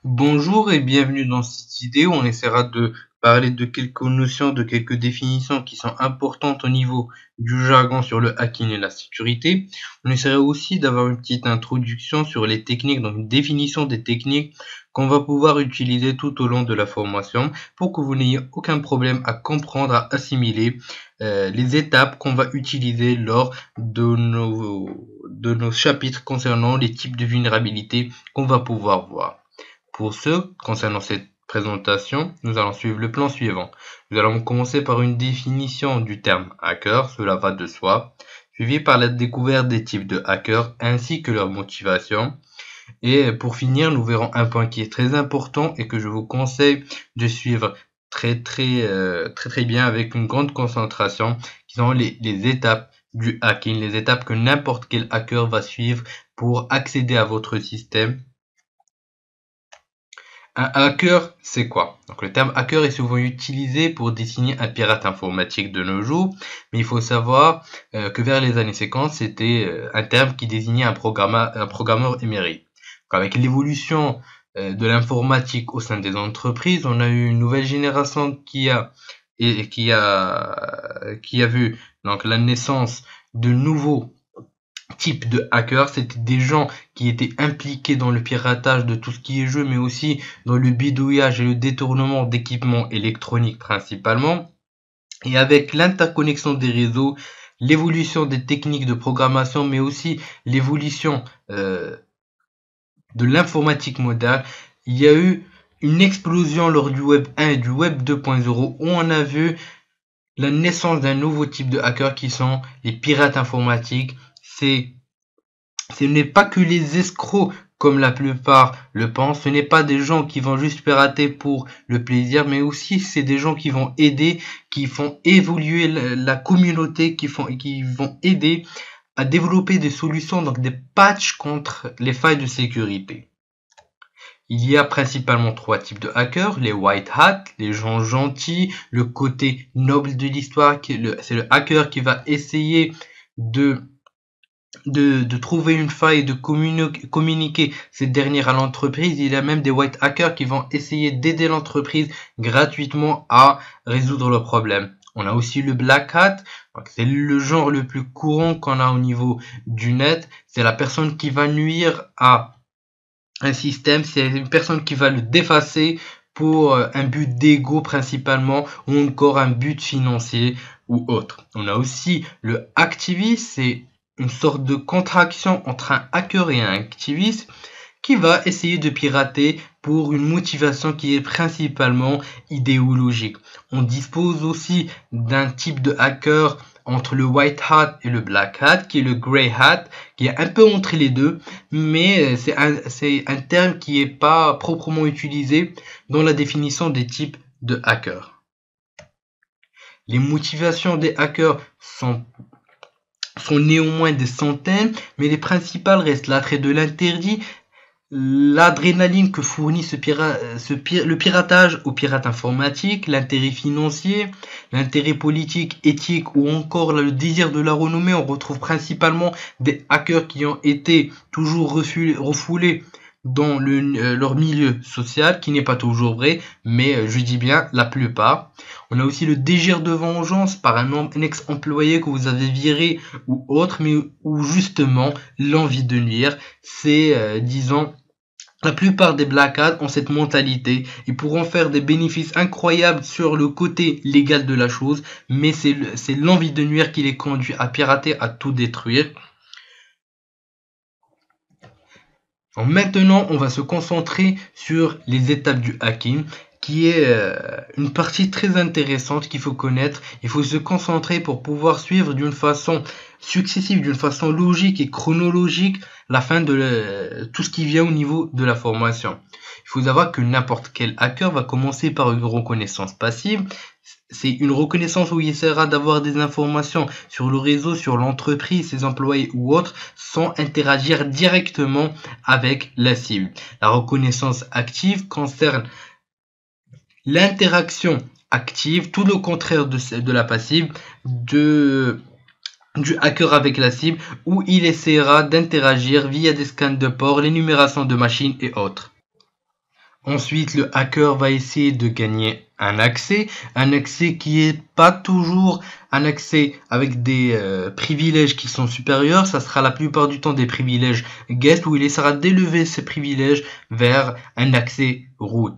Bonjour et bienvenue dans cette vidéo. On essaiera de parler de quelques notions, de quelques définitions qui sont importantes au niveau du jargon sur le hacking et la sécurité. On essaiera aussi d'avoir une petite introduction sur les techniques, donc une définition des techniques qu'on va pouvoir utiliser tout au long de la formation pour que vous n'ayez aucun problème à comprendre, à assimiler les étapes qu'on va utiliser lors de nos chapitres concernant les types de vulnérabilités qu'on va pouvoir voir. Pour ce, concernant cette présentation, nous allons suivre le plan suivant. Nous allons commencer par une définition du terme hacker, cela va de soi, suivi par la découverte des types de hackers ainsi que leur motivation. Et pour finir, nous verrons un point qui est très important et que je vous conseille de suivre très bien avec une grande concentration, qui sont les étapes du hacking, les étapes que n'importe quel hacker va suivre pour accéder à votre système. Un hacker, c'est quoi? Donc le terme hacker est souvent utilisé pour désigner un pirate informatique de nos jours, mais il faut savoir que vers les années 50, c'était un terme qui désignait un programmeur émérite. Donc, avec l'évolution de l'informatique au sein des entreprises, on a eu une nouvelle génération qui a vu donc la naissance de nouveaux type de hackers, c'était des gens qui étaient impliqués dans le piratage de tout ce qui est jeu, mais aussi dans le bidouillage et le détournement d'équipements électroniques principalement. Et avec l'interconnexion des réseaux, l'évolution des techniques de programmation, mais aussi l'évolution de l'informatique moderne, il y a eu une explosion lors du Web 1 et du Web 2.0 où on a vu la naissance d'un nouveau type de hackers qui sont les pirates informatiques. Ce n'est pas que les escrocs comme la plupart le pensent, ce n'est pas des gens qui vont juste pirater pour le plaisir, mais aussi c'est des gens qui vont aider, qui font évoluer la communauté, qui vont aider à développer des solutions, donc des patchs contre les failles de sécurité. Il y a principalement trois types de hackers, les white hats, les gens gentils, le côté noble de l'histoire, c'est le hacker qui va essayer de trouver une faille et de communiquer cette dernière à l'entreprise. Il y a même des white hackers qui vont essayer d'aider l'entreprise gratuitement à résoudre le problème. On a aussi le black hat, c'est le genre le plus courant qu'on a au niveau du net. C'est la personne qui va nuire à un système, c'est une personne qui va le défacer pour un but d'ego principalement, ou encore un but financier ou autre. On a aussi le hacktivist, c'est une sorte de contraction entre un hacker et un activiste qui va essayer de pirater pour une motivation qui est principalement idéologique. On dispose aussi d'un type de hacker entre le white hat et le black hat, qui est le grey hat, qui est un peu entre les deux, mais c'est un terme qui n'est pas proprement utilisé dans la définition des types de hackers. Les motivations des hackers sont néanmoins des centaines, mais les principales restent l'attrait de l'interdit, l'adrénaline que fournit le piratage aux pirates informatiques, l'intérêt financier, l'intérêt politique, éthique ou encore le désir de la renommée. On retrouve principalement des hackers qui ont été toujours refoulés dans leur milieu social, qui n'est pas toujours vrai, mais je dis bien la plupart. On a aussi le désir de vengeance par un ex-employé que vous avez viré ou autre, mais ou justement l'envie de nuire. C'est, disons, la plupart des black hats ont cette mentalité. Ils pourront faire des bénéfices incroyables sur le côté légal de la chose, mais c'est l'envie de nuire qui les conduit à pirater, à tout détruire. Maintenant, on va se concentrer sur les étapes du hacking, qui est une partie très intéressante qu'il faut connaître. Il faut se concentrer pour pouvoir suivre d'une façon successive, d'une façon logique et chronologique la fin de tout ce qui vient au niveau de la formation. Il faut savoir que n'importe quel hacker va commencer par une reconnaissance passive. C'est une reconnaissance où il essaiera d'avoir des informations sur le réseau, sur l'entreprise, ses employés ou autres, sans interagir directement avec la cible. La reconnaissance active concerne l'interaction active, tout le contraire de la passive, du hacker avec la cible, où il essaiera d'interagir via des scans de port, l'énumération de machines et autres. Ensuite, le hacker va essayer de gagner un accès qui est pas toujours un accès avec des privilèges qui sont supérieurs. Ça sera la plupart du temps des privilèges guest où il essaiera d'élever ses privilèges vers un accès root.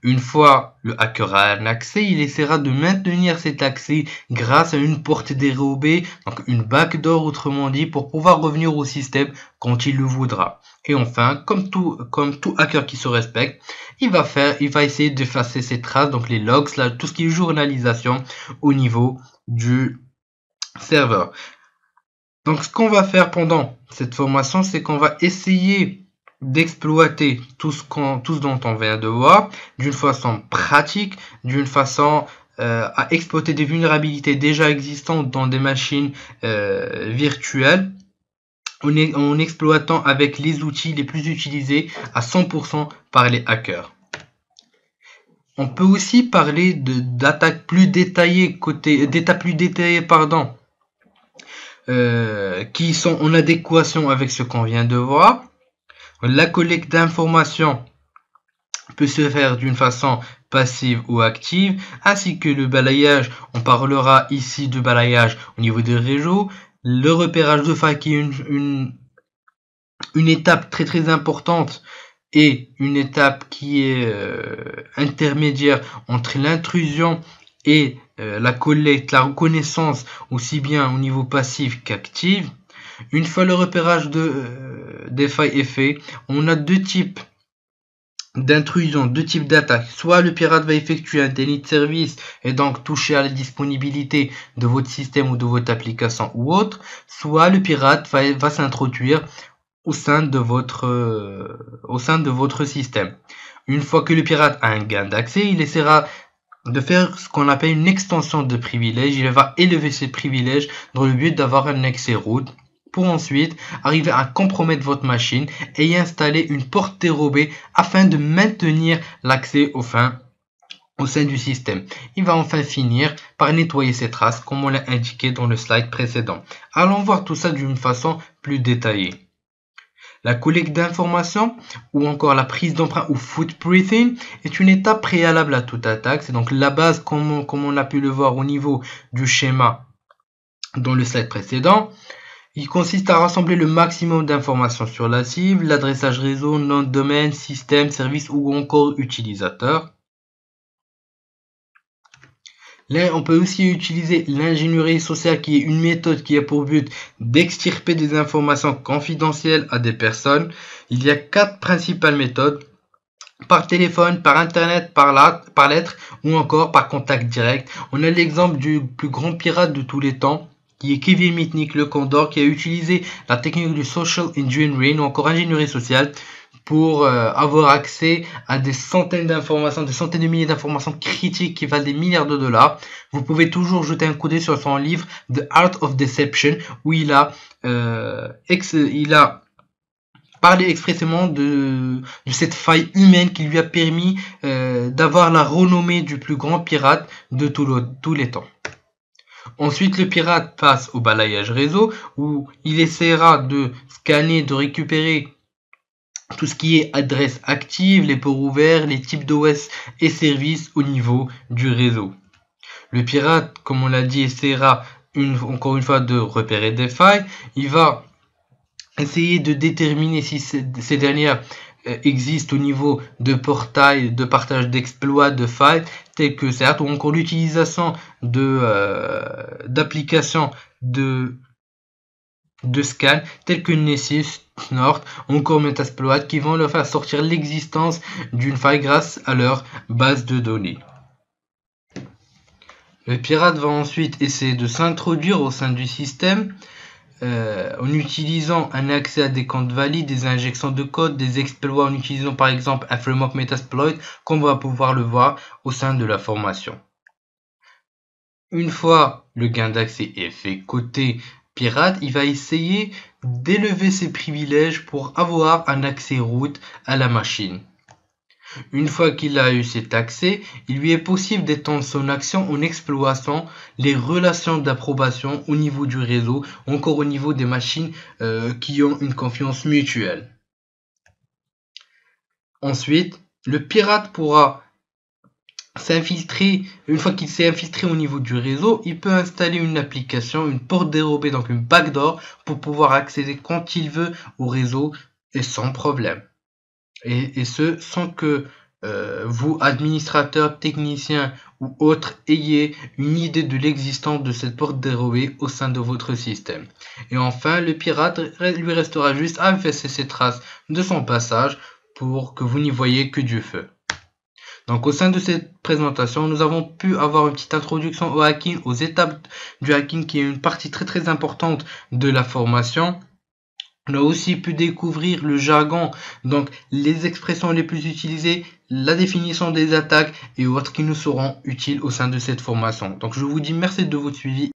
Une fois le hacker a un accès, il essaiera de maintenir cet accès grâce à une porte dérobée, donc une backdoor autrement dit, pour pouvoir revenir au système quand il le voudra. Et enfin, comme tout hacker qui se respecte, il va essayer d'effacer ses traces, donc les logs, là, tout ce qui est journalisation au niveau du serveur. Donc ce qu'on va faire pendant cette formation, c'est qu'on va essayer d'exploiter tout ce dont on vient de voir d'une façon pratique, d'une façon à exploiter des vulnérabilités déjà existantes dans des machines virtuelles en exploitant avec les outils les plus utilisés à 100% par les hackers. On peut aussi parler d'attaques plus détaillées qui sont en adéquation avec ce qu'on vient de voir. La collecte d'informations peut se faire d'une façon passive ou active, ainsi que le balayage. On parlera ici de balayage au niveau des réseaux. Le repérage de failles qui est une étape très très importante et une étape qui est intermédiaire entre l'intrusion et la collecte, la reconnaissance aussi bien au niveau passif qu'actif. Une fois le repérage des failles est fait, on a deux types d'intrusion, deux types d'attaques. Soit le pirate va effectuer un déni de service et donc toucher à la disponibilité de votre système ou de votre application ou autre, soit le pirate va s'introduire au sein de votre système. Une fois que le pirate a un gain d'accès, il essaiera de faire ce qu'on appelle une extension de privilèges. Il va élever ses privilèges dans le but d'avoir un accès root pour ensuite arriver à compromettre votre machine et y installer une porte dérobée afin de maintenir l'accès au sein du système. Il va enfin finir par nettoyer ses traces comme on l'a indiqué dans le slide précédent. Allons voir tout ça d'une façon plus détaillée. La collecte d'informations ou encore la prise d'emprunt ou footprinting est une étape préalable à toute attaque. C'est donc la base comme on a pu le voir au niveau du schéma dans le slide précédent. Il consiste à rassembler le maximum d'informations sur la cible, l'adressage réseau, nom de domaine, système, service ou encore utilisateur. Là, on peut aussi utiliser l'ingénierie sociale qui est une méthode qui a pour but d'extirper des informations confidentielles à des personnes. Il y a 4 principales méthodes: par téléphone, par internet, par lettre ou encore par contact direct. On a l'exemple du plus grand pirate de tous les temps qui est Kevin Mitnick, le Condor, qui a utilisé la technique du social engineering ou encore ingénierie sociale pour avoir accès à des centaines d'informations, des centaines de milliers d'informations critiques qui valent des milliards de dollars. Vous pouvez toujours jeter un coup d'œil sur son livre The Art of Deception, où il a parlé expressément de cette faille humaine qui lui a permis d'avoir la renommée du plus grand pirate de tous les temps. Ensuite, le pirate passe au balayage réseau où il essaiera de scanner, de récupérer tout ce qui est adresse active, les ports ouverts, les types d'OS et services au niveau du réseau. Le pirate, comme on l'a dit, essaiera encore une fois de repérer des failles. Il va essayer de déterminer si ces dernières existent au niveau de portail, de partage d'exploits, de failles, tels que certes, ou encore l'utilisation d'applications de scan tels que Nessus, Snort ou encore Metasploit qui vont leur faire sortir l'existence d'une faille grâce à leur base de données. Le pirate va ensuite essayer de s'introduire au sein du système en utilisant un accès à des comptes valides, des injections de code, des exploits en utilisant par exemple un framework Metasploit qu'on va pouvoir le voir au sein de la formation. Une fois le gain d'accès est fait côté pirate, il va essayer d'élever ses privilèges pour avoir un accès root à la machine. Une fois qu'il a eu cet accès, il lui est possible d'étendre son action en exploitant les relations d'approbation au niveau du réseau, encore au niveau des machines qui ont une confiance mutuelle. Ensuite, le pirate pourra s'infiltrer. Une fois qu'il s'est infiltré au niveau du réseau, il peut installer une application, une porte dérobée, donc une backdoor, pour pouvoir accéder quand il veut au réseau et sans problème. Et ce, sans que vous, administrateurs, techniciens ou autres, ayez une idée de l'existence de cette porte dérobée au sein de votre système. Et enfin, le pirate lui restera juste à effacer ses traces de son passage pour que vous n'y voyez que du feu. Donc au sein de cette présentation, nous avons pu avoir une petite introduction au hacking, aux étapes du hacking, qui est une partie très importante de la formation. On a aussi pu découvrir le jargon, donc les expressions les plus utilisées, la définition des attaques et autres qui nous seront utiles au sein de cette formation. Donc je vous dis merci de votre suivi.